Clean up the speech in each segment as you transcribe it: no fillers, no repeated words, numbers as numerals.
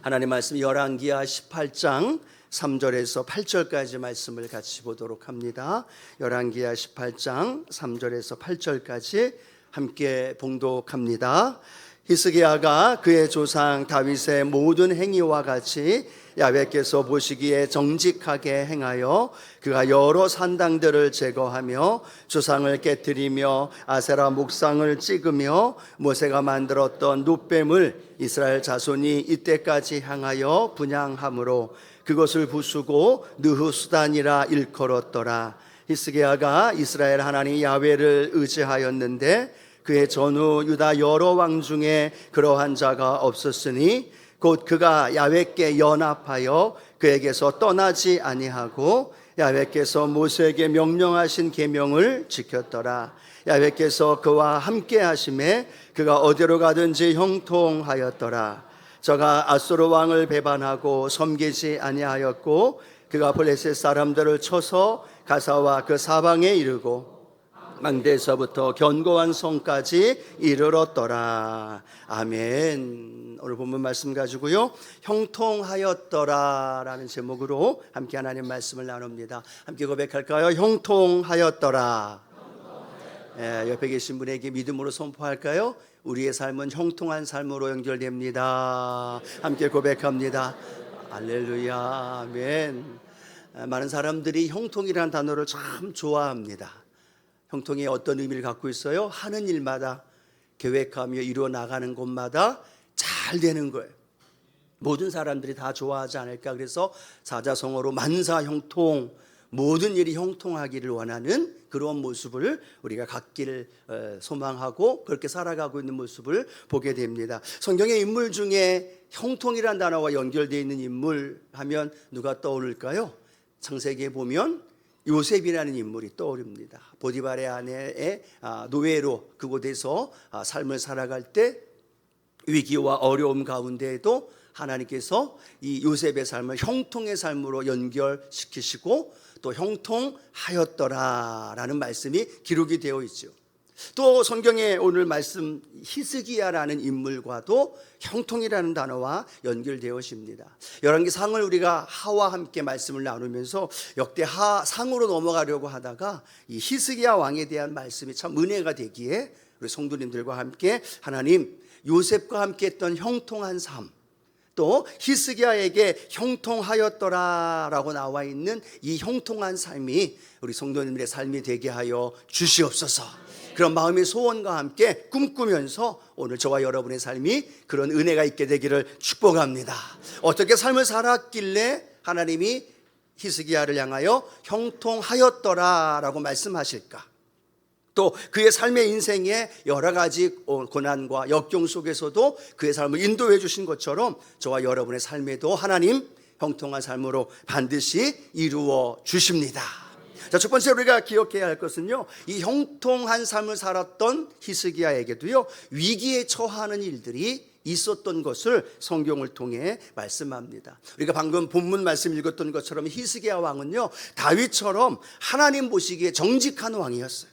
하나님 말씀 열왕기하 18장 3절에서 8절까지 말씀을 같이 보도록 합니다. 열왕기하 18장 3절에서 8절까지 함께 봉독합니다. 히스기야가 그의 조상 다윗의 모든 행위와 같이 야훼께서 보시기에 정직하게 행하여 그가 여러 산당들을 제거하며 조상을 깨뜨리며 아세라 목상을 찍으며 모세가 만들었던 눕뱀을 이스라엘 자손이 이때까지 향하여 분향함으로 그것을 부수고 느후수단이라 일컬었더라. 히스기야가 이스라엘 하나님 야훼를 의지하였는데 그의 전후 유다 여러 왕 중에 그러한 자가 없었으니 곧 그가 야훼께 연합하여 그에게서 떠나지 아니하고 야훼께서 모세에게 명령하신 계명을 지켰더라. 야훼께서 그와 함께 하심에 그가 어디로 가든지 형통하였더라. 저가 아수르 왕을 배반하고 섬기지 아니하였고 그가 블레셋 사람들을 쳐서 가사와 그 사방에 이르고 망대에서부터 견고한 성까지 이르렀더라. 아멘. 오늘 본문 말씀 가지고요, 형통하였더라 라는 제목으로 함께 하나님 말씀을 나눕니다. 함께 고백할까요? 형통하였더라. 옆에 계신 분에게 믿음으로 선포할까요? 우리의 삶은 형통한 삶으로 연결됩니다. 함께 고백합니다. 할렐루야. 아멘. 많은 사람들이 형통이라는 단어를 참 좋아합니다. 형통이 어떤 의미를 갖고 있어요? 하는 일마다 계획하며 이루어 나가는 곳마다 잘 되는 거예요. 모든 사람들이 다 좋아하지 않을까. 그래서 사자성어로 만사형통, 모든 일이 형통하기를 원하는 그런 모습을 우리가 갖기를 소망하고 그렇게 살아가고 있는 모습을 보게 됩니다. 성경의 인물 중에 형통이라는 단어와 연결되어 있는 인물 하면 누가 떠오를까요? 창세기에 보면 요셉이라는 인물이 떠오릅니다. 보디발의 아내의 노예로 그곳에서 삶을 살아갈 때 위기와 어려움 가운데에도 하나님께서 이 요셉의 삶을 형통의 삶으로 연결시키시고 또 형통하였더라라는 말씀이 기록이 되어 있죠. 또 성경의 오늘 말씀 히스기야라는 인물과도 형통이라는 단어와 연결되어집니다. 열왕기 상을 우리가 하와 함께 말씀을 나누면서 역대 하 상으로 넘어가려고 하다가 이 히스기야 왕에 대한 말씀이 참 은혜가 되기에 우리 성도님들과 함께 하나님 요셉과 함께 했던 형통한 삶, 또 히스기야에게 형통하였더라라고 나와 있는 이 형통한 삶이 우리 성도님들의 삶이 되게 하여 주시옵소서. 그런 마음의 소원과 함께 꿈꾸면서 오늘 저와 여러분의 삶이 그런 은혜가 있게 되기를 축복합니다. 어떻게 삶을 살았길래 하나님이 히스기야를 향하여 형통하였더라라고 말씀하실까? 또 그의 삶의 인생에 여러 가지 고난과 역경 속에서도 그의 삶을 인도해 주신 것처럼 저와 여러분의 삶에도 하나님 형통한 삶으로 반드시 이루어 주십니다. 자, 첫 번째 우리가 기억해야 할 것은요, 이 형통한 삶을 살았던 히스기야에게도요 위기에 처하는 일들이 있었던 것을 성경을 통해 말씀합니다. 우리가 방금 본문 말씀 읽었던 것처럼 히스기야 왕은요 다윗처럼 하나님 보시기에 정직한 왕이었어요.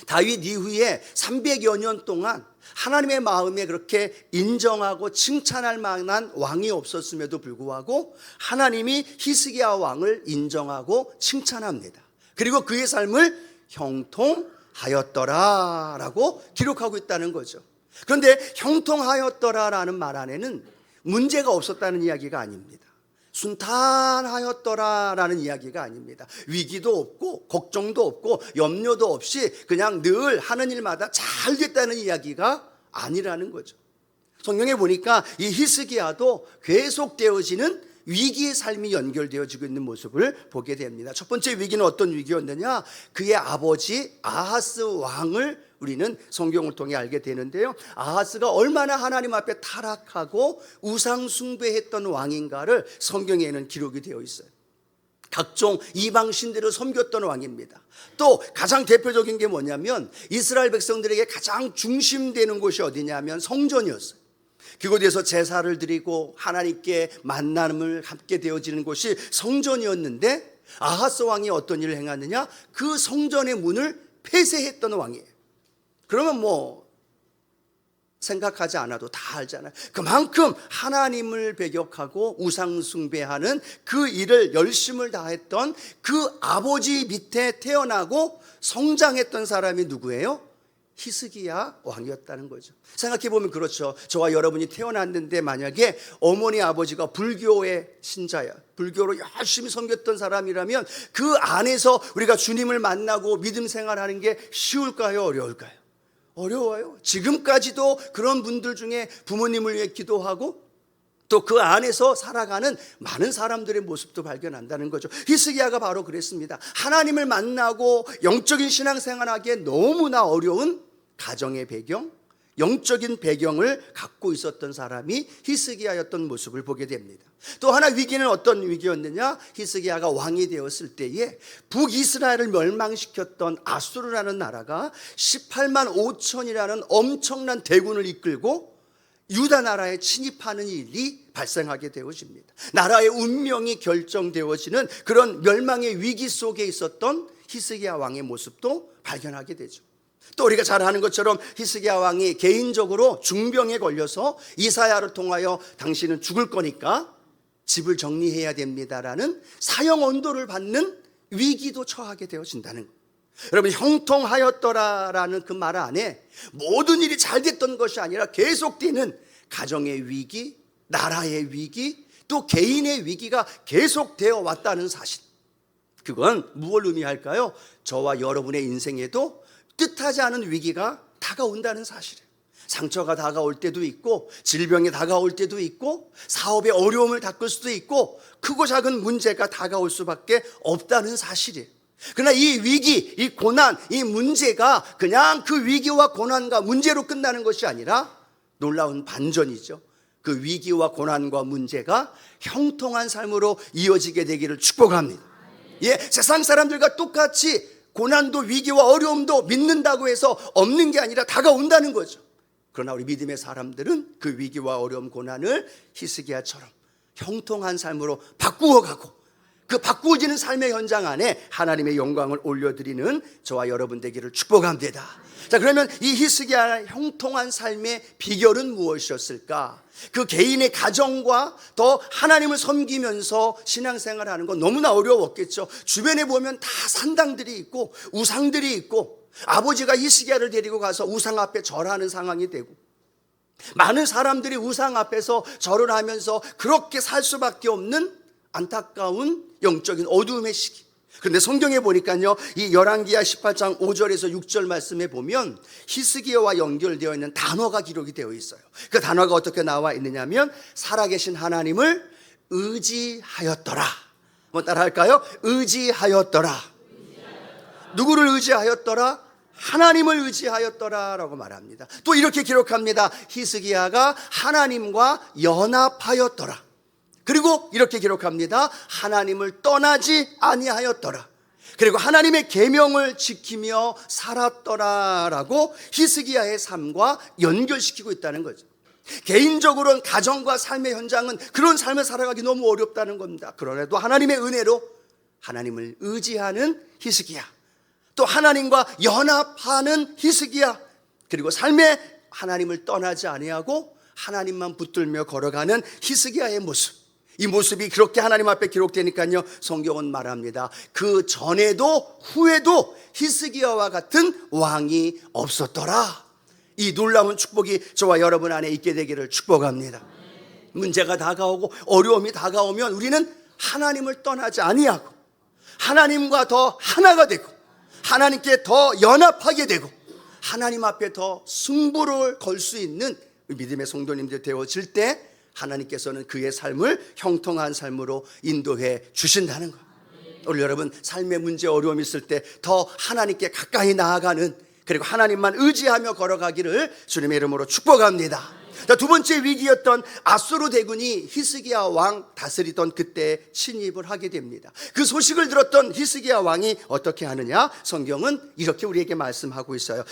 다윗 이후에 300여 년 동안 하나님의 마음에 그렇게 인정하고 칭찬할 만한 왕이 없었음에도 불구하고 하나님이 히스기야 왕을 인정하고 칭찬합니다. 그리고 그의 삶을 형통하였더라라고 기록하고 있다는 거죠. 그런데 형통하였더라라는 말 안에는 문제가 없었다는 이야기가 아닙니다. 순탄하였더라라는 이야기가 아닙니다. 위기도 없고 걱정도 없고 염려도 없이 그냥 늘 하는 일마다 잘 됐다는 이야기가 아니라는 거죠. 성경에 보니까 이 히스기야도 계속되어지는 위기의 삶이 연결되어지고 있는 모습을 보게 됩니다. 첫 번째 위기는 어떤 위기였느냐? 그의 아버지 아하스 왕을 우리는 성경을 통해 알게 되는데요, 아하스가 얼마나 하나님 앞에 타락하고 우상 숭배했던 왕인가를 성경에는 기록이 되어 있어요. 각종 이방 신들을 섬겼던 왕입니다. 또 가장 대표적인 게 뭐냐면 이스라엘 백성들에게 가장 중심되는 곳이 어디냐면 성전이었어요. 그곳에서 제사를 드리고 하나님께 만남을 갖게 되어지는 곳이 성전이었는데 아하스 왕이 어떤 일을 행하느냐? 그 성전의 문을 폐쇄했던 왕이에요. 그러면 생각하지 않아도 다 알잖아요. 그만큼 하나님을 배격하고 우상 숭배하는 그 일을 열심을 다했던 그 아버지 밑에 태어나고 성장했던 사람이 누구예요? 히스기야 왕이었다는 거죠. 생각해보면 그렇죠. 저와 여러분이 태어났는데 만약에 어머니 아버지가 불교의 신자야, 불교로 열심히 섬겼던 사람이라면 그 안에서 우리가 주님을 만나고 믿음 생활하는 게 쉬울까요? 어려울까요? 어려워요. 지금까지도 그런 분들 중에 부모님을 위해 기도하고 또 그 안에서 살아가는 많은 사람들의 모습도 발견한다는 거죠. 히스기야가 바로 그랬습니다. 하나님을 만나고 영적인 신앙생활하기에 너무나 어려운 가정의 배경, 영적인 배경을 갖고 있었던 사람이 히스기야였던 모습을 보게 됩니다. 또 하나 위기는 어떤 위기였느냐? 히스기야가 왕이 되었을 때에 북이스라엘을 멸망시켰던 아수르라는 나라가 18만 5천이라는 엄청난 대군을 이끌고 유다 나라에 침입하는 일이 발생하게 되어집니다. 나라의 운명이 결정되어지는 그런 멸망의 위기 속에 있었던 히스기야 왕의 모습도 발견하게 되죠. 또 우리가 잘 아는 것처럼 히스기야 왕이 개인적으로 중병에 걸려서 이사야를 통하여 당신은 죽을 거니까 집을 정리해야 됩니다라는 사형 언도를 받는 위기도 처하게 되어진다는 거예요. 여러분, 형통하였더라라는 그 말 안에 모든 일이 잘 됐던 것이 아니라 계속되는 가정의 위기, 나라의 위기, 또 개인의 위기가 계속되어 왔다는 사실. 그건 무엇을 의미할까요? 저와 여러분의 인생에도 뜻하지 않은 위기가 다가온다는 사실이에요. 상처가 다가올 때도 있고, 질병이 다가올 때도 있고, 사업의 어려움을 겪을 수도 있고, 크고 작은 문제가 다가올 수밖에 없다는 사실이에요. 그러나 이 위기, 이 고난, 이 문제가 그냥 그 위기와 고난과 문제로 끝나는 것이 아니라 놀라운 반전이죠. 그 위기와 고난과 문제가 형통한 삶으로 이어지게 되기를 축복합니다. 예, 세상 사람들과 똑같이 고난도 위기와 어려움도 믿는다고 해서 없는 게 아니라 다가온다는 거죠. 그러나 우리 믿음의 사람들은 그 위기와 어려움, 고난을 히스기야처럼 형통한 삶으로 바꾸어가고 그 바꾸어지는 삶의 현장 안에 하나님의 영광을 올려드리는 저와 여러분 되기를 축복합니다. 자, 그러면 이 히스기야의 형통한 삶의 비결은 무엇이었을까? 그 개인의 가정과 더 하나님을 섬기면서 신앙생활하는 건 너무나 어려웠겠죠. 주변에 보면 다 산당들이 있고 우상들이 있고, 아버지가 히스기야를 데리고 가서 우상 앞에 절하는 상황이 되고, 많은 사람들이 우상 앞에서 절을 하면서 그렇게 살 수밖에 없는 안타까운 영적인 어두움의 시기. 그런데 성경에 보니까요, 이 열왕기하 18장 5절에서 6절 말씀에 보면 히스기야와 연결되어 있는 단어가 기록이 되어 있어요. 그 단어가 어떻게 나와 있느냐면 살아계신 하나님을 의지하였더라. 한번 따라할까요? 의지하였더라. 누구를 의지하였더라? 하나님을 의지하였더라라고 말합니다. 또 이렇게 기록합니다. 히스기야가 하나님과 연합하였더라. 그리고 이렇게 기록합니다. 하나님을 떠나지 아니하였더라. 그리고 하나님의 계명을 지키며 살았더라라고 히스기야의 삶과 연결시키고 있다는 거죠. 개인적으로는 가정과 삶의 현장은 그런 삶을 살아가기 너무 어렵다는 겁니다. 그러나도 하나님의 은혜로 하나님을 의지하는 히스기야, 또 하나님과 연합하는 히스기야, 그리고 삶에 하나님을 떠나지 아니하고 하나님만 붙들며 걸어가는 히스기야의 모습, 이 모습이 그렇게 하나님 앞에 기록되니까요, 성경은 말합니다. 그 전에도 후에도 히스기야와 같은 왕이 없었더라. 이 놀라운 축복이 저와 여러분 안에 있게 되기를 축복합니다. 문제가 다가오고 어려움이 다가오면 우리는 하나님을 떠나지 아니하고 하나님과 더 하나가 되고 하나님께 더 연합하게 되고 하나님 앞에 더 승부를 걸 수 있는 믿음의 성도님들 되어질 때 하나님께서는 그의 삶을 형통한 삶으로 인도해 주신다는 거예요. 오늘 여러분, 삶의 문제, 어려움이 있을 때 더 하나님께 가까이 나아가는, 그리고 하나님만 의지하며 걸어가기를 주님의 이름으로 축복합니다. 자, 두 번째 위기였던 아수르 대군이 히스기야 왕 다스리던 그때 침입을 하게 됩니다. 그 소식을 들었던 히스기야 왕이 어떻게 하느냐? 성경은 이렇게 우리에게 말씀하고 있어요.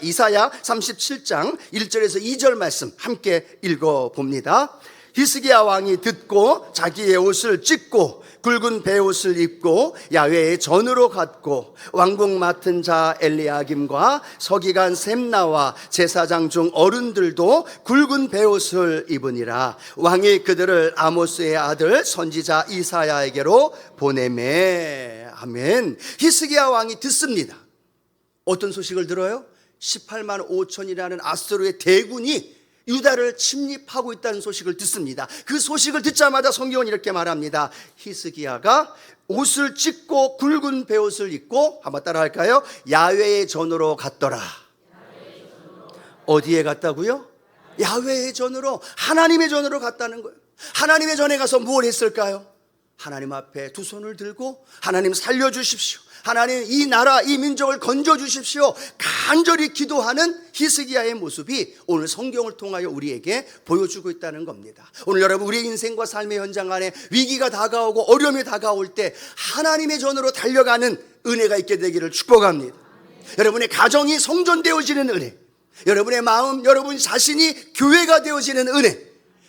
이사야 37장 1절에서 2절 말씀 함께 읽어봅니다. 히스기야 왕이 듣고 자기의 옷을 찢고 굵은 베옷을 입고 야훼의 전으로 갔고 왕궁 맡은 자 엘리야김과 서기관 셈나와 제사장 중 어른들도 굵은 베옷을 입으니라. 왕이 그들을 아모스의 아들 선지자 이사야에게로 보내매. 아멘. 히스기야 왕이 듣습니다. 어떤 소식을 들어요? 18만 5천이라는 아수르의 대군이 유다를 침입하고 있다는 소식을 듣습니다. 그 소식을 듣자마자 성경은 이렇게 말합니다. 히스기야가 옷을 찢고 굵은 베옷을 입고, 한번 따라 할까요? 야훼의 전으로 갔더라. 어디에 갔다고요? 야훼의 전으로, 하나님의 전으로 갔다는 거예요. 하나님의 전에 가서 뭘 했을까요? 하나님 앞에 두 손을 들고 하나님 살려주십시오, 하나님 이 나라 이 민족을 건져주십시오, 간절히 기도하는 히스기야의 모습이 오늘 성경을 통하여 우리에게 보여주고 있다는 겁니다. 오늘 여러분, 우리의 인생과 삶의 현장 안에 위기가 다가오고 어려움이 다가올 때 하나님의 전으로 달려가는 은혜가 있게 되기를 축복합니다. 여러분의 가정이 성전되어지는 은혜, 여러분의 마음, 여러분 자신이 교회가 되어지는 은혜,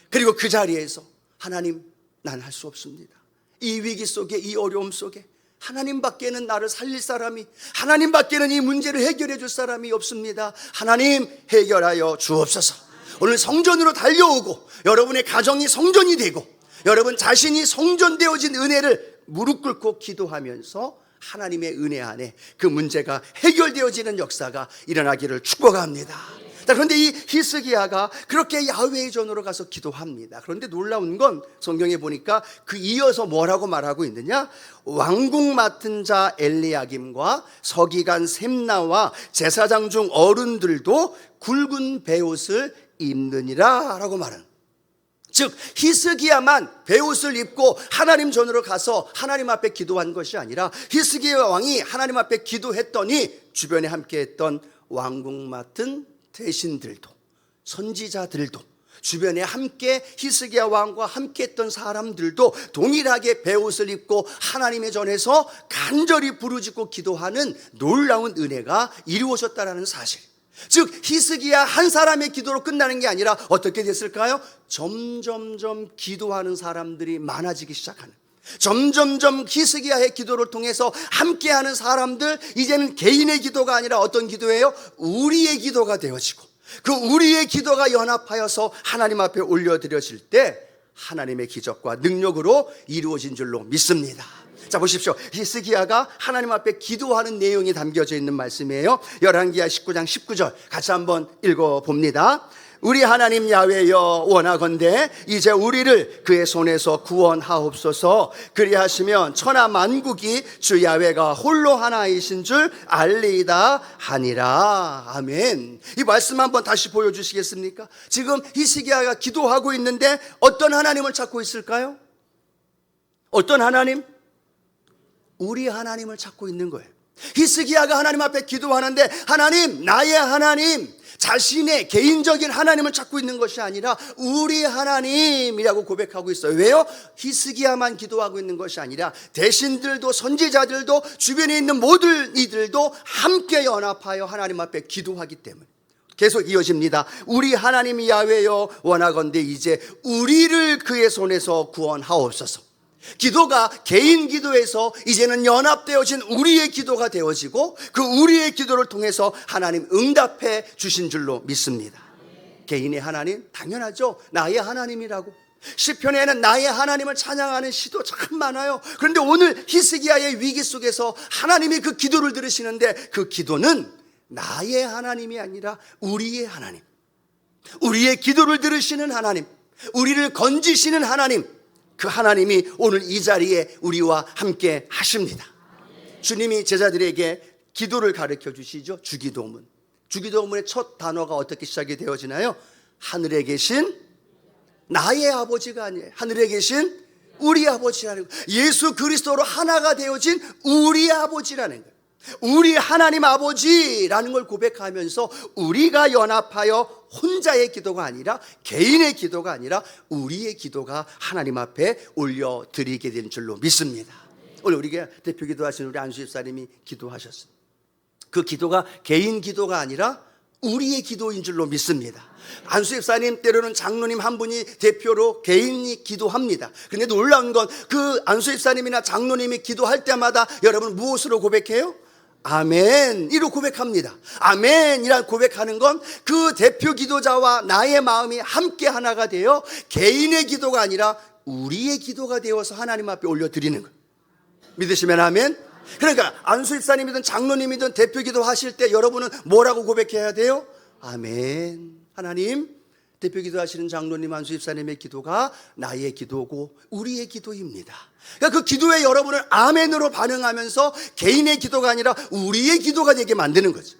그리고 그 자리에서 하나님, 난 할 수 없습니다. 이 위기 속에, 이 어려움 속에 하나님밖에는 나를 살릴 사람이, 하나님밖에는 이 문제를 해결해 줄 사람이 없습니다. 하나님 해결하여 주옵소서. 오늘 성전으로 달려오고 여러분의 가정이 성전이 되고 여러분 자신이 성전되어진 은혜를 무릎 꿇고 기도하면서 하나님의 은혜 안에 그 문제가 해결되어지는 역사가 일어나기를 축복합니다. 그런데 이 히스기야가 그렇게 야훼의 전으로 가서 기도합니다. 그런데 놀라운 건 성경에 보니까 그 이어서 뭐라고 말하고 있느냐? 왕궁 맡은 자 엘리야김과 서기관 셈나와 제사장 중 어른들도 굵은 베옷을 입느니라 라고 말하는, 즉 히스기야만 베옷을 입고 하나님 전으로 가서 하나님 앞에 기도한 것이 아니라 히스기야 왕이 하나님 앞에 기도했더니 주변에 함께했던 왕궁 맡은 대신들도, 선지자들도, 주변에 함께 히스기야 왕과 함께했던 사람들도 동일하게 베옷을 입고 하나님의 전에서 간절히 부르짖고 기도하는 놀라운 은혜가 이루어졌다는 사실. 즉 히스기야 한 사람의 기도로 끝나는 게 아니라 어떻게 됐을까요? 점점점 기도하는 사람들이 많아지기 시작하는, 점점점 히스기야의 기도를 통해서 함께하는 사람들, 이제는 개인의 기도가 아니라 어떤 기도예요? 우리의 기도가 되어지고 그 우리의 기도가 연합하여서 하나님 앞에 올려드려질 때 하나님의 기적과 능력으로 이루어진 줄로 믿습니다. 자, 보십시오. 히스기야가 하나님 앞에 기도하는 내용이 담겨져 있는 말씀이에요. 열왕기하 19장 19절 같이 한번 읽어봅니다. 우리 하나님 야훼여, 원하건대 이제 우리를 그의 손에서 구원하옵소서. 그리하시면 천하 만국이 주 야훼가 홀로 하나이신 줄 알리이다 하니라. 아멘. 이 말씀 한번 다시 보여주시겠습니까? 지금 히스기야가 기도하고 있는데 어떤 하나님을 찾고 있을까요? 어떤 하나님? 우리 하나님을 찾고 있는 거예요. 히스기야가 하나님 앞에 기도하는데 하나님, 나의 하나님, 자신의 개인적인 하나님을 찾고 있는 것이 아니라 우리 하나님이라고 고백하고 있어요. 왜요? 히스기야만 기도하고 있는 것이 아니라 대신들도, 선지자들도, 주변에 있는 모든 이들도 함께 연합하여 하나님 앞에 기도하기 때문에 계속 이어집니다. 우리 하나님 야훼여, 원하건대 이제 우리를 그의 손에서 구원하옵소서. 기도가 개인 기도에서 이제는 연합되어진 우리의 기도가 되어지고 그 우리의 기도를 통해서 하나님 응답해 주신 줄로 믿습니다. 개인의 하나님, 당연하죠. 나의 하나님이라고. 시편에는 나의 하나님을 찬양하는 시도 참 많아요. 그런데 오늘 히스기야의 위기 속에서 하나님이 그 기도를 들으시는데 그 기도는 나의 하나님이 아니라 우리의 하나님, 우리의 기도를 들으시는 하나님, 우리를 건지시는 하나님, 그 하나님이 오늘 이 자리에 우리와 함께 하십니다. 주님이 제자들에게 기도를 가르쳐 주시죠. 주기도문. 주기도문의 첫 단어가 어떻게 시작이 되어지나요? 하늘에 계신 나의 아버지가 아니에요. 하늘에 계신 우리 아버지라는 거예요. 예수 그리스도로 하나가 되어진 우리 아버지라는 거예요. 우리 하나님 아버지라는 걸 고백하면서 우리가 연합하여 혼자의 기도가 아니라, 개인의 기도가 아니라 우리의 기도가 하나님 앞에 올려드리게 된 줄로 믿습니다. 오늘 우리가 대표 기도하신 우리 안수 집사님이 기도하셨습니다. 그 기도가 개인 기도가 아니라 우리의 기도인 줄로 믿습니다. 안수 집사님, 때로는 장로님 한 분이 대표로 개인이 기도합니다. 그런데 놀라운 건 그 안수 집사님이나 장로님이 기도할 때마다 여러분 무엇으로 고백해요? 아멘 이로 고백합니다. 아멘이란 고백하는 건 그 대표 기도자와 나의 마음이 함께 하나가 되어 개인의 기도가 아니라 우리의 기도가 되어서 하나님 앞에 올려드리는 거예요. 믿으시면 아멘. 그러니까 안수 집사님이든 장로님이든 대표 기도 하실 때 여러분은 뭐라고 고백해야 돼요? 아멘. 하나님, 대표 기도하시는 장로님, 안수 집사님의 기도가 나의 기도고 우리의 기도입니다. 그러니까 그 기도에 여러분을 아멘으로 반응하면서 개인의 기도가 아니라 우리의 기도가 되게 만드는 거죠.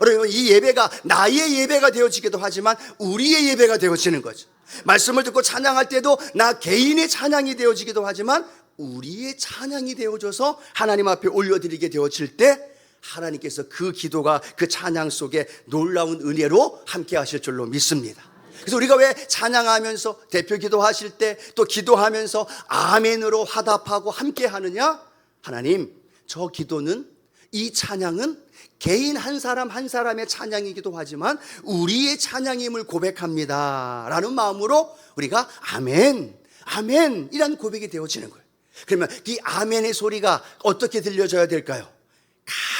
여러분, 이 예배가 나의 예배가 되어지기도 하지만 우리의 예배가 되어지는 거죠. 말씀을 듣고 찬양할 때도 나 개인의 찬양이 되어지기도 하지만 우리의 찬양이 되어져서 하나님 앞에 올려드리게 되어질 때 하나님께서 그 기도가 그 찬양 속에 놀라운 은혜로 함께 하실 줄로 믿습니다. 그래서 우리가 왜 찬양하면서 대표 기도하실 때 또 기도하면서 아멘으로 화답하고 함께 하느냐? 하나님, 저 기도는, 이 찬양은 개인 한 사람 한 사람의 찬양이기도 하지만 우리의 찬양임을 고백합니다 라는 마음으로 우리가 아멘, 아멘이란 고백이 되어지는 거예요. 그러면 이 아멘의 소리가 어떻게 들려져야 될까요?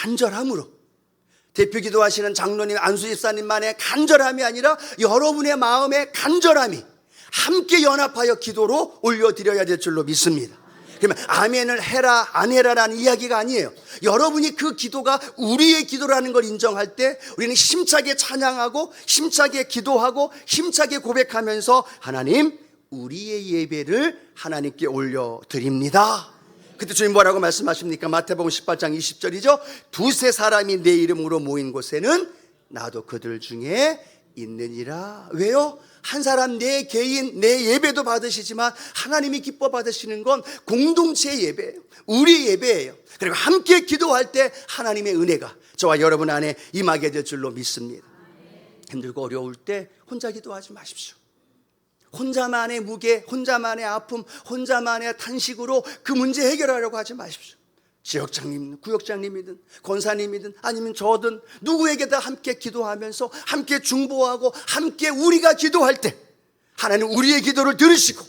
간절함으로. 대표 기도하시는 장로님, 안수 집사님만의 간절함이 아니라 여러분의 마음의 간절함이 함께 연합하여 기도로 올려드려야 될 줄로 믿습니다. 그러면 아멘을 해라 안 해라라는 이야기가 아니에요. 여러분이 그 기도가 우리의 기도라는 걸 인정할 때 우리는 힘차게 찬양하고 힘차게 기도하고 힘차게 고백하면서 하나님, 우리의 예배를 하나님께 올려드립니다. 그때 주님 뭐라고 말씀하십니까? 마태복음 18장 20절이죠. 두세 사람이 내 이름으로 모인 곳에는 나도 그들 중에 있느니라. 왜요? 한 사람 내 개인 내 예배도 받으시지만 하나님이 기뻐 받으시는 건 공동체 예배예요. 우리 예배예요. 그리고 함께 기도할 때 하나님의 은혜가 저와 여러분 안에 임하게 될 줄로 믿습니다. 힘들고 어려울 때 혼자 기도하지 마십시오. 혼자만의 무게, 혼자만의 아픔, 혼자만의 탄식으로 그 문제 해결하려고 하지 마십시오. 지역장님, 구역장님이든 권사님이든 아니면 저든 누구에게다 함께 기도하면서 함께 중보하고 함께 우리가 기도할 때 하나님 우리의 기도를 들으시고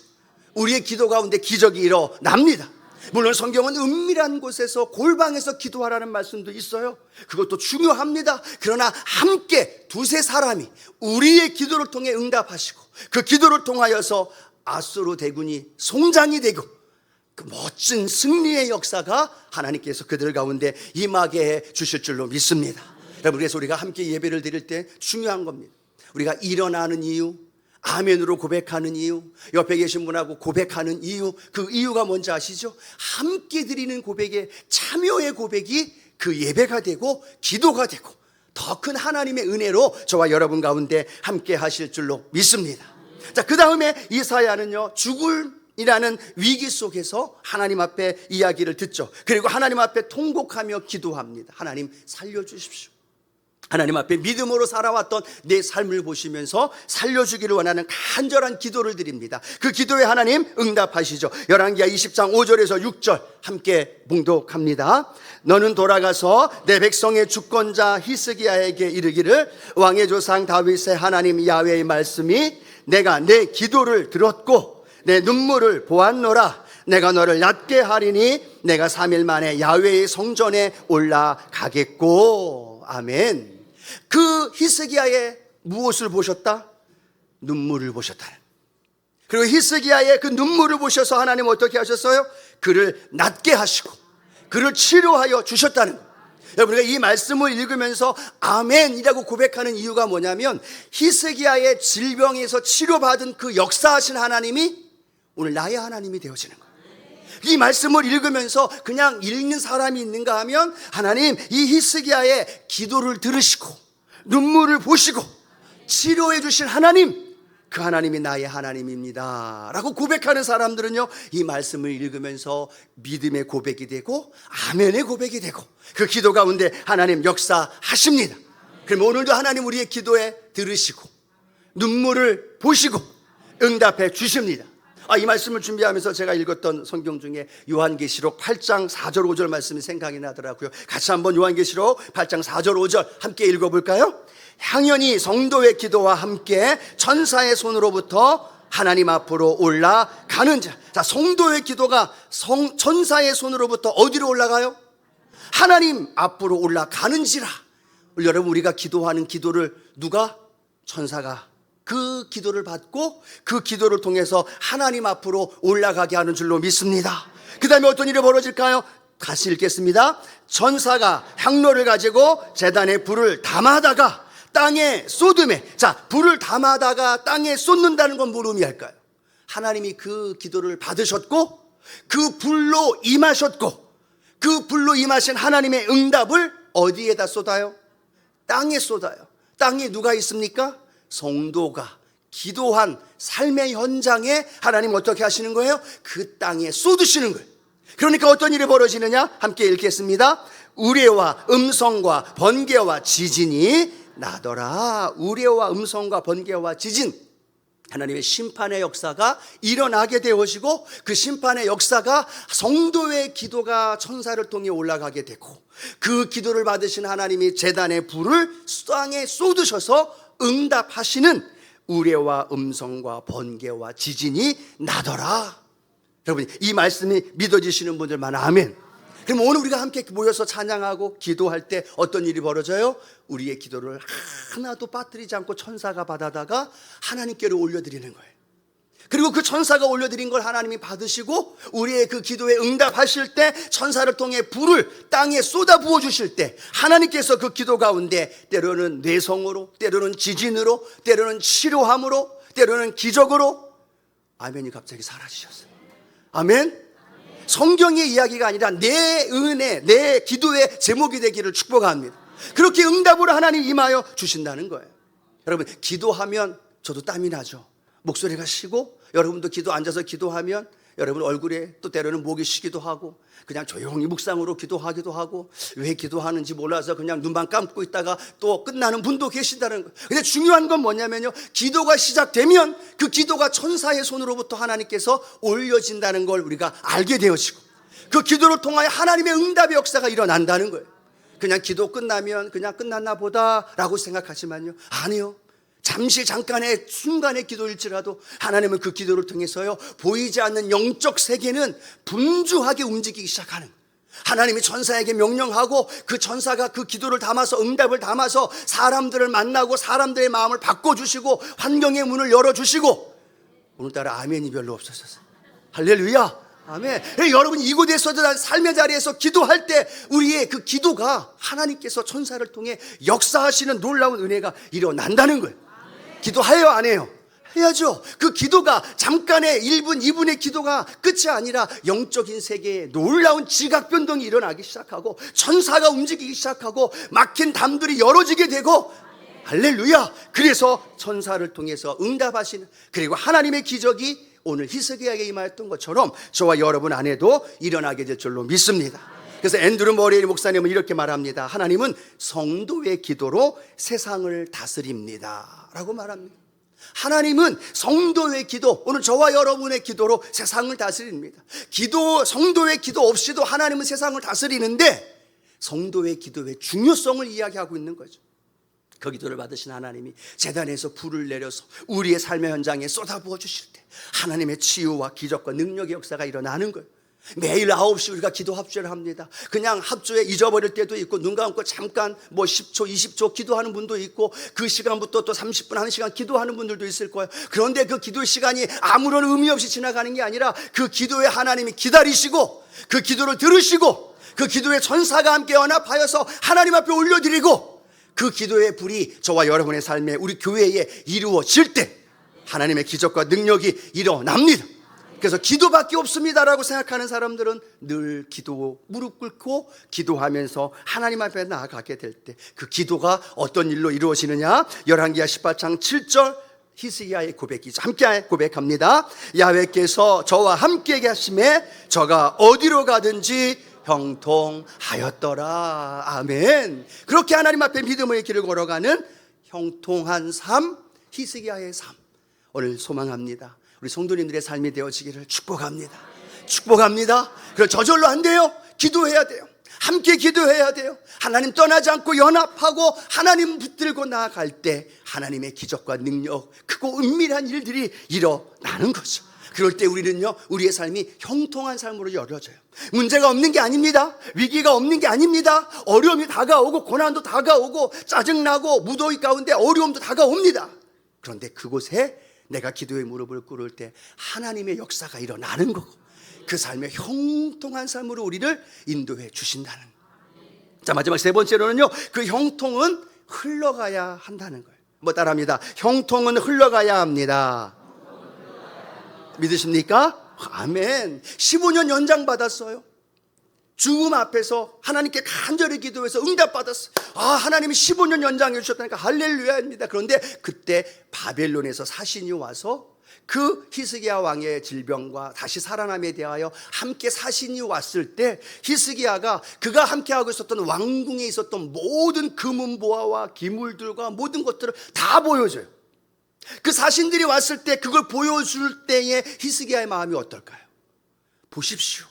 우리의 기도 가운데 기적이 일어납니다. 물론 성경은 은밀한 곳에서 골방에서 기도하라는 말씀도 있어요. 그것도 중요합니다. 그러나 함께 두세 사람이 우리의 기도를 통해 응답하시고 그 기도를 통하여서 아수르 대군이 송장이 되고 그 멋진 승리의 역사가 하나님께서 그들 가운데 임하게 해 주실 줄로 믿습니다. 여러분, 그래서 우리가 함께 예배를 드릴 때 중요한 겁니다. 우리가 일어나는 이유, 아멘으로 고백하는 이유, 옆에 계신 분하고 고백하는 이유, 그 이유가 뭔지 아시죠? 함께 드리는 고백의 참여의 고백이 그 예배가 되고 기도가 되고 더 큰 하나님의 은혜로 저와 여러분 가운데 함께 하실 줄로 믿습니다. 자, 그 다음에 이사야는요, 죽음이라는 위기 속에서 하나님 앞에 이야기를 듣죠. 그리고 하나님 앞에 통곡하며 기도합니다. 하나님 살려주십시오. 하나님 앞에 믿음으로 살아왔던 내 삶을 보시면서 살려주기를 원하는 간절한 기도를 드립니다. 그 기도에 하나님 응답하시죠. 열왕기하 20장 5절에서 6절 함께 봉독합니다. 너는 돌아가서 내 백성의 주권자 히스기야에게 이르기를 왕의 조상 다윗의 하나님 야훼의 말씀이 내가 내 기도를 들었고 내 눈물을 보았노라. 내가 너를 낫게 하리니 내가 3일 만에 야훼의 성전에 올라가겠고. 아멘. 그 히스기야의 무엇을 보셨다? 눈물을 보셨다. 그리고 히스기야의 그 눈물을 보셔서 하나님 어떻게 하셨어요? 그를 낫게 하시고 그를 치료하여 주셨다는 거예요. 여러분, 우리가 이 말씀을 읽으면서 아멘이라고 고백하는 이유가 뭐냐면 히스기야의 질병에서 치료받은 그 역사하신 하나님이 오늘 나의 하나님이 되어지는 거예요. 이 말씀을 읽으면서 그냥 읽는 사람이 있는가 하면 하나님, 이 히스기야의 기도를 들으시고 눈물을 보시고 치료해 주신 하나님, 그 하나님이 나의 하나님입니다 라고 고백하는 사람들은요, 이 말씀을 읽으면서 믿음의 고백이 되고 아멘의 고백이 되고 그 기도 가운데 하나님 역사하십니다. 그럼 오늘도 하나님 우리의 기도에 들으시고 눈물을 보시고 응답해 주십니다. 이 말씀을 준비하면서 제가 읽었던 성경 중에 요한계시록 8장 4절 5절 말씀이 생각이 나더라고요. 같이 한번 요한계시록 8장 4절 5절 함께 읽어볼까요? 향연이 성도의 기도와 함께 천사의 손으로부터 하나님 앞으로 올라가는 자. 자, 성도의 기도가 천사의 손으로부터 어디로 올라가요? 하나님 앞으로 올라가는지라. 여러분, 우리가 기도하는 기도를 누가? 천사가 그 기도를 받고 그 기도를 통해서 하나님 앞으로 올라가게 하는 줄로 믿습니다. 그 다음에 어떤 일이 벌어질까요? 같이 읽겠습니다. 천사가 향로를 가지고 제단에 불을 담아다가 땅에 쏟음에. 자, 불을 담아다가 땅에 쏟는다는 건 뭘 의미할까요? 하나님이 그 기도를 받으셨고 그 불로 임하셨고 그 불로 임하신 하나님의 응답을 어디에다 쏟아요? 땅에 쏟아요. 땅에 누가 있습니까? 성도가 기도한 삶의 현장에 하나님 어떻게 하시는 거예요? 그 땅에 쏟으시는 거예요. 그러니까 어떤 일이 벌어지느냐? 함께 읽겠습니다. 우레와 음성과 번개와 지진이 나더라. 우레와 음성과 번개와 지진, 하나님의 심판의 역사가 일어나게 되어지고 그 심판의 역사가 성도의 기도가 천사를 통해 올라가게 되고 그 기도를 받으신 하나님이 제단의 불을 땅에 쏟으셔서 응답하시는 우레와 음성과 번개와 지진이 나더라. 여러분, 이 말씀이 믿어지시는 분들만 아멘. 그럼 오늘 우리가 함께 모여서 찬양하고 기도할 때 어떤 일이 벌어져요? 우리의 기도를 하나도 빠뜨리지 않고 천사가 받아다가 하나님께로 올려드리는 거예요. 그리고 그 천사가 올려드린 걸 하나님이 받으시고 우리의 그 기도에 응답하실 때 천사를 통해 불을 땅에 쏟아 부어 주실 때 하나님께서 그 기도 가운데 때로는 뇌성으로, 때로는 지진으로, 때로는 치료함으로, 때로는 기적으로 아멘이 갑자기 사라지셨어요. 아멘. 성경의 이야기가 아니라 내 은혜, 내 기도의 제목이 되기를 축복합니다. 그렇게 응답으로 하나님 임하여 주신다는 거예요. 여러분, 기도하면 저도 땀이 나죠. 목소리가 쉬고, 여러분도 앉아서 기도하면 여러분 얼굴에 또 때로는 목이 쉬기도 하고 그냥 조용히 묵상으로 기도하기도 하고 왜 기도하는지 몰라서 그냥 눈만 감고 있다가 또 끝나는 분도 계신다는 거예요. 근데 중요한 건 뭐냐면요, 기도가 시작되면 그 기도가 천사의 손으로부터 하나님께서 올려진다는 걸 우리가 알게 되어지고 그 기도를 통하여 하나님의 응답의 역사가 일어난다는 거예요. 그냥 기도 끝나면 그냥 끝났나 보다라고 생각하지만요, 아니요. 잠시 잠깐의 순간의 기도일지라도 하나님은 그 기도를 통해서요 보이지 않는 영적 세계는 분주하게 움직이기 시작하는, 하나님이 천사에게 명령하고 그 천사가 그 기도를 담아서 응답을 담아서 사람들을 만나고 사람들의 마음을 바꿔주시고 환경의 문을 열어주시고. 오늘따라 아멘이 별로 없어졌어요. 할렐루야, 아멘. 여러분, 이곳에서도 삶의 자리에서 기도할 때 우리의 그 기도가 하나님께서 천사를 통해 역사하시는 놀라운 은혜가 일어난다는 거예요. 기도해요, 안 해요? 해야죠. 그 기도가 잠깐의 1분, 2분의 기도가 끝이 아니라 영적인 세계에 놀라운 지각 변동이 일어나기 시작하고 천사가 움직이기 시작하고 막힌 담들이 열어지게 되고, 할렐루야. 그래서 천사를 통해서 응답하시는, 그리고 하나님의 기적이 오늘 히스기야에게 임하였던 것처럼 저와 여러분 안에도 일어나게 될 줄로 믿습니다. 그래서 앤드루 머레이 목사님은 이렇게 말합니다. 하나님은 성도의 기도로 세상을 다스립니다 라고 말합니다. 하나님은 성도의 기도, 오늘 저와 여러분의 기도로 세상을 다스립니다. 성도의 기도 없이도 하나님은 세상을 다스리는데 성도의 기도의 중요성을 이야기하고 있는 거죠. 그 기도를 받으신 하나님이 제단에서 불을 내려서 우리의 삶의 현장에 쏟아부어 주실 때 하나님의 치유와 기적과 능력의 역사가 일어나는 거예요. 매일 9시 우리가 기도 합주를 합니다. 그냥 합주에 잊어버릴 때도 있고 눈 감고 잠깐 10초 20초 기도하는 분도 있고 그 시간부터 또 30분 1시간 기도하는 분들도 있을 거예요. 그런데 그 기도 시간이 아무런 의미 없이 지나가는 게 아니라 그 기도에 하나님이 기다리시고 그 기도를 들으시고 그 기도에 천사가 함께 연합하여서 하나님 앞에 올려드리고 그 기도의 불이 저와 여러분의 삶에, 우리 교회에 이루어질 때 하나님의 기적과 능력이 일어납니다. 그래서 기도밖에 없습니다라고 생각하는 사람들은 늘 무릎 꿇고 기도하면서 하나님 앞에 나아가게 될 때 그 기도가 어떤 일로 이루어지느냐? 열왕기하 18장 7절 히스기야의 고백이죠. 함께 고백합니다. 야훼께서 저와 함께 계심에 저가 어디로 가든지 형통하였더라. 아멘. 그렇게 하나님 앞에 믿음의 길을 걸어가는 형통한 삶, 히스기야의 삶, 오늘 소망합니다. 우리 성도님들의 삶이 되어지기를 축복합니다. 축복합니다. 그럼 저절로 안 돼요. 기도해야 돼요. 함께 기도해야 돼요. 하나님 떠나지 않고 연합하고 하나님 붙들고 나아갈 때 하나님의 기적과 능력, 크고 은밀한 일들이 일어나는 거죠. 그럴 때 우리는요, 우리의 삶이 형통한 삶으로 열어져요. 문제가 없는 게 아닙니다. 위기가 없는 게 아닙니다. 어려움이 다가오고 고난도 다가오고 짜증나고 무더위 가운데 어려움도 다가옵니다. 그런데 그곳에 내가 기도의 무릎을 꿇을 때 하나님의 역사가 일어나는 거고, 그 삶의 형통한 삶으로 우리를 인도해 주신다는. 자, 마지막 세 번째로는요, 그 형통은 흘러가야 한다는 거예요. 뭐 따라합니다. 형통은 흘러가야 합니다. 믿으십니까? 아멘. 15년 연장 받았어요. 죽음 앞에서 하나님께 간절히 기도해서 응답받았어요. 하나님이 15년 연장해 주셨다니까 할렐루야입니다. 그런데 그때 바벨론에서 사신이 와서 그 히스기야 왕의 질병과 다시 살아남에 대하여 함께 사신이 왔을 때, 히스기야가 그가 함께하고 있었던 왕궁에 있었던 모든 금은보화와 기물들과 모든 것들을 다 보여줘요. 그 사신들이 왔을 때 그걸 보여줄 때에 히스기야의 마음이 어떨까요? 보십시오,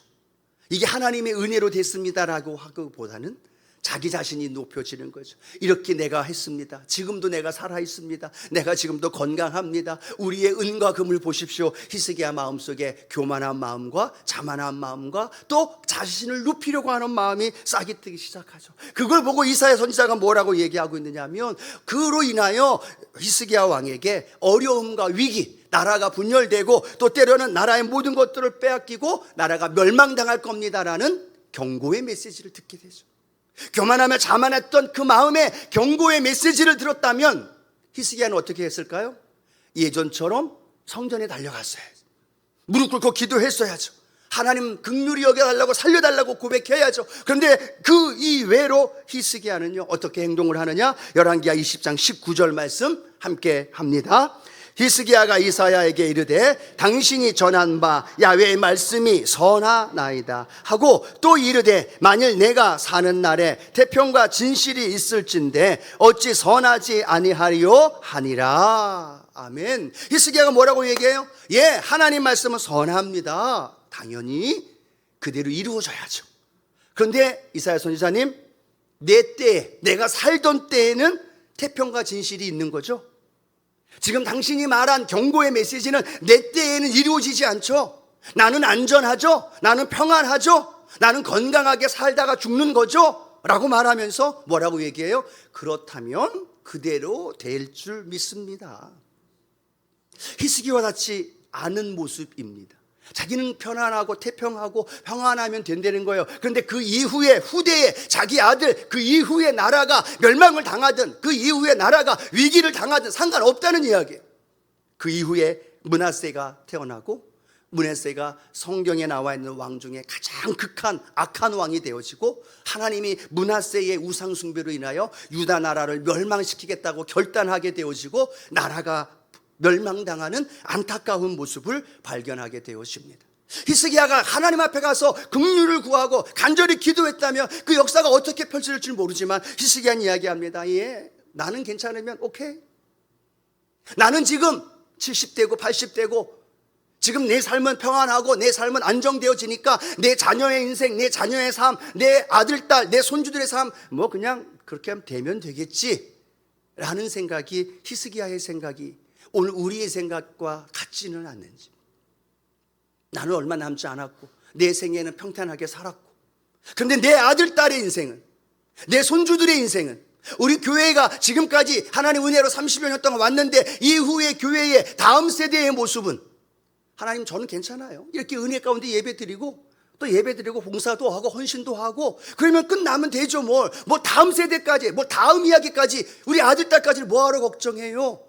이게 하나님의 은혜로 됐습니다라고 하기보다는 자기 자신이 높여지는 거죠. 이렇게 내가 했습니다. 지금도 내가 살아 있습니다. 내가 지금도 건강합니다. 우리의 은과 금을 보십시오. 히스기야 마음속에 교만한 마음과 자만한 마음과 또 자신을 높이려고 하는 마음이 싹이 트기 시작하죠. 그걸 보고 이사야 선지자가 뭐라고 얘기하고 있느냐 하면, 그로 인하여 히스기야 왕에게 어려움과 위기, 나라가 분열되고 또 때로는 나라의 모든 것들을 빼앗기고 나라가 멸망당할 겁니다라는 경고의 메시지를 듣게 되죠. 교만하며 자만했던 그 마음의 경고의 메시지를 들었다면 히스기야는 어떻게 했을까요? 예전처럼 성전에 달려갔어요. 무릎 꿇고 기도했어야죠. 하나님 긍휼히 여겨달라고, 살려달라고 고백해야죠. 그런데 그 이외로 히스기야는요, 어떻게 행동을 하느냐? 열왕기하 20장 19절 말씀 함께 합니다. 히스기야가 이사야에게 이르되 당신이 전한 바 야훼의 말씀이 선하나이다 하고, 또 이르되 만일 내가 사는 날에 태평과 진실이 있을진데 어찌 선하지 아니하리요 하니라. 아멘. 히스기야가 뭐라고 얘기해요? 하나님 말씀은 선합니다. 당연히 그대로 이루어져야죠. 그런데 이사야 선지자님, 내 때에, 내가 살던 때에는 태평과 진실이 있는 거죠. 지금 당신이 말한 경고의 메시지는 내 때에는 이루어지지 않죠. 나는 안전하죠. 나는 평안하죠. 나는 건강하게 살다가 죽는 거죠 라고 말하면서 뭐라고 얘기해요? 그렇다면 그대로 될 줄 믿습니다. 히스기야와 같지 않은 모습입니다. 자기는 편안하고 태평하고 평안하면 된다는 거예요. 그런데 그 이후에, 후대에 자기 아들, 그 이후에 나라가 멸망을 당하든 그 이후에 나라가 위기를 당하든 상관없다는 이야기예요. 그 이후에 므낫세가 태어나고, 므낫세가 성경에 나와 있는 왕 중에 가장 극한 악한 왕이 되어지고, 하나님이 므낫세의 우상 숭배로 인하여 유다 나라를 멸망시키겠다고 결단하게 되어지고 나라가 멸망당하는 안타까운 모습을 발견하게 되어집니다. 히스기야가 하나님 앞에 가서 긍휼을 구하고 간절히 기도했다면 그 역사가 어떻게 펼쳐질지 모르지만 히스기야는 이야기합니다. 나는 괜찮으면 오케이. 나는 지금 70대고 80대고 지금 내 삶은 평안하고 내 삶은 안정되어지니까 내 자녀의 인생, 내 자녀의 삶, 내 아들, 딸, 내 손주들의 삶 뭐 그냥 그렇게 하면 되면 되겠지 라는 생각이 히스기야의 생각이 오늘 우리의 생각과 같지는 않는지. 나는 얼마 남지 않았고 내 생애는 평탄하게 살았고, 그런데 내 아들, 딸의 인생은, 내 손주들의 인생은, 우리 교회가 지금까지 하나님 은혜로 30여 년 동안 왔는데 이후의 교회의 다음 세대의 모습은, 하나님 저는 괜찮아요. 이렇게 은혜 가운데 예배드리고 또 예배드리고 봉사도 하고 헌신도 하고 그러면 끝나면 되죠. 뭐 다음 세대까지, 다음 이야기까지, 우리 아들, 딸까지를 뭐하러 걱정해요?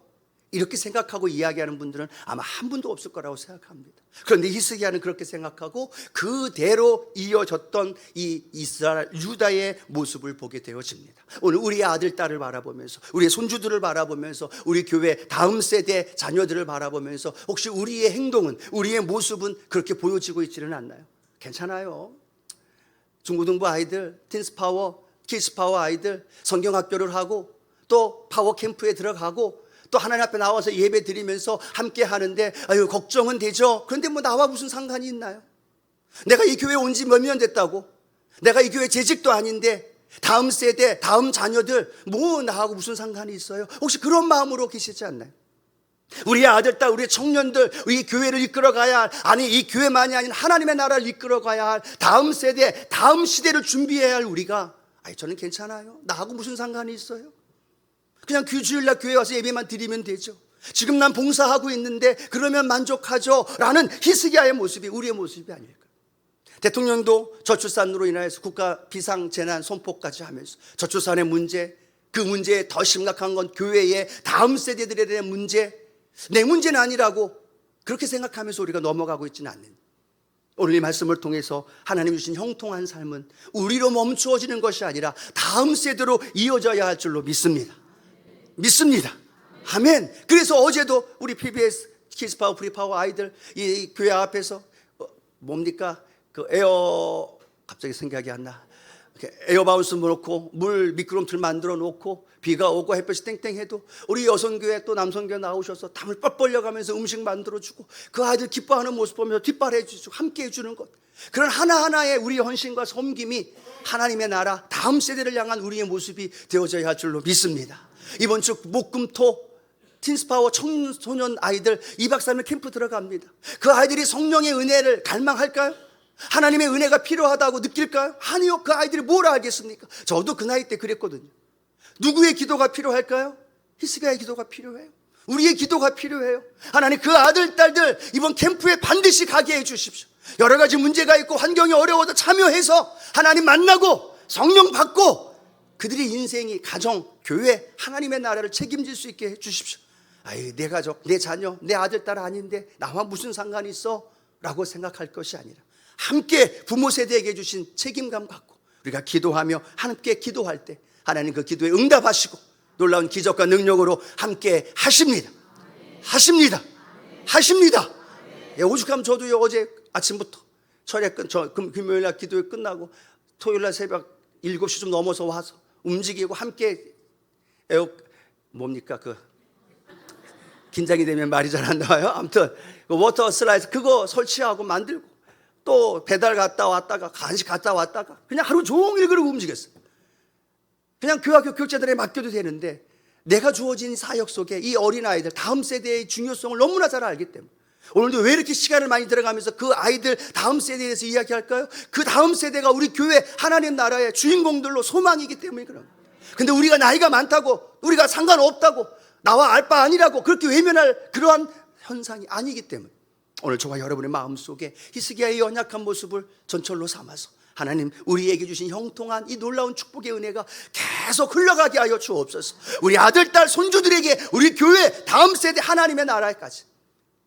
이렇게 생각하고 이야기하는 분들은 아마 한 분도 없을 거라고 생각합니다. 그런데 히스기야는 그렇게 생각하고 그대로 이어졌던 이 이스라엘, 유다의 모습을 보게 되어집니다. 오늘 우리의 아들, 딸을 바라보면서, 우리의 손주들을 바라보면서, 우리 교회 다음 세대 자녀들을 바라보면서 혹시 우리의 행동은, 우리의 모습은 그렇게 보여지고 있지는 않나요? 괜찮아요. 중고등부 아이들, 틴스파워, 키스파워 아이들 성경학교를 하고 또 파워 캠프에 들어가고 또 하나님 앞에 나와서 예배 드리면서 함께 하는데 아유 걱정은 되죠. 그런데 뭐 나와 무슨 상관이 있나요? 내가 이 교회 온 지 몇 년 됐다고, 내가 이 교회 재직도 아닌데 다음 세대, 다음 자녀들 뭐 나하고 무슨 상관이 있어요? 혹시 그런 마음으로 계시지 않나요? 우리의 아들, 딸, 우리의 청년들, 우리 교회를 이끌어가야 할, 아니 이 교회만이 아닌 하나님의 나라를 이끌어가야 할 다음 세대, 다음 시대를 준비해야 할 우리가 아니 저는 괜찮아요, 나하고 무슨 상관이 있어요? 그냥 주일날 교회 와서 예배만 드리면 되죠. 지금 난 봉사하고 있는데 그러면 만족하죠 라는 히스기야의 모습이 우리의 모습이 아닐까. 대통령도 저출산으로 인해서 국가 비상재난 선포까지 하면서 저출산의 문제, 그 문제에 더 심각한 건 교회의 다음 세대들에 대한 문제, 내 문제는 아니라고 그렇게 생각하면서 우리가 넘어가고 있지는 않는, 오늘 이 말씀을 통해서 하나님 주신 형통한 삶은 우리로 멈추어지는 것이 아니라 다음 세대로 이어져야 할 줄로 믿습니다. 아멘. 그래서 어제도 우리 PBS 키스파워 프리파워 아이들 이 교회 앞에서 뭡니까 그 에어, 갑자기 생각이 안 나, 에어바운스 놓고 물 미끄럼틀 만들어 놓고 비가 오고 햇볕이 땡땡해도 우리 여성교회 또 남성교회 나오셔서 담을 뻘 벌려가면서 음식 만들어주고 그 아이들 기뻐하는 모습 보면서 뒷발해 주시고 함께 해주는 것, 그런 하나하나의 우리의 헌신과 섬김이 하나님의 나라 다음 세대를 향한 우리의 모습이 되어져야 할 줄로 믿습니다. 이번 주 목금토 틴스파워 청소년 아이들 2박 3일 캠프 들어갑니다. 그 아이들이 성령의 은혜를 갈망할까요? 하나님의 은혜가 필요하다고 느낄까요? 아니요. 그 아이들이 뭘 알겠습니까? 저도 그 나이 때 그랬거든요. 누구의 기도가 필요할까요? 히스기야의 기도가 필요해요. 우리의 기도가 필요해요. 하나님 그 아들, 딸들 이번 캠프에 반드시 가게 해 주십시오. 여러 가지 문제가 있고 환경이 어려워도 참여해서 하나님 만나고 성령 받고 그들의 인생이 가정, 교회, 하나님의 나라를 책임질 수 있게 해 주십시오. 아이, 내 가족, 내 자녀, 내 아들, 딸 아닌데 나와 무슨 상관이 있어? 라고 생각할 것이 아니라 함께 부모 세대에게 주신 책임감 갖고 우리가 기도하며 함께 기도할 때 하나님 그 기도에 응답하시고 놀라운 기적과 능력으로 함께 하십니다. 예, 오죽하면 저도요 어제 아침부터 금요일날 기도회 끝나고 토요일날 새벽 7시쯤 넘어서 와서 움직이고 함께 긴장이 되면 말이 잘 안 나와요. 아무튼 워터 슬라이드 그거 설치하고 만들고 또 배달 갔다 왔다가 간식 갔다 왔다가 그냥 하루 종일 그러고 움직였어요. 그냥 그 학교 교육자들에 맡겨도 되는데 내가 주어진 사역 속에 이 어린아이들 다음 세대의 중요성을 너무나 잘 알기 때문에 오늘도 왜 이렇게 시간을 많이 들어가면서 그 아이들 다음 세대에 대해서 이야기할까요? 그 다음 세대가 우리 교회 하나님 나라의 주인공들로 소망이기 때문에 그런 거예요. 근데 우리가 나이가 많다고 우리가 상관없다고 나와 알 바 아니라고 그렇게 외면할 그러한 현상이 아니기 때문에 오늘 저와 여러분의 마음속에 히스기야의 연약한 모습을 전철로 삼아서 하나님 우리에게 주신 형통한 이 놀라운 축복의 은혜가 계속 흘러가게 하여 주옵소서. 우리 아들, 딸, 손주들에게 우리 교회 다음 세대 하나님의 나라에까지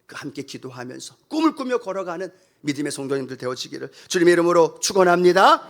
함께 기도하면서 꿈을 꾸며 걸어가는 믿음의 성도님들 되어지기를 주님의 이름으로 축원합니다.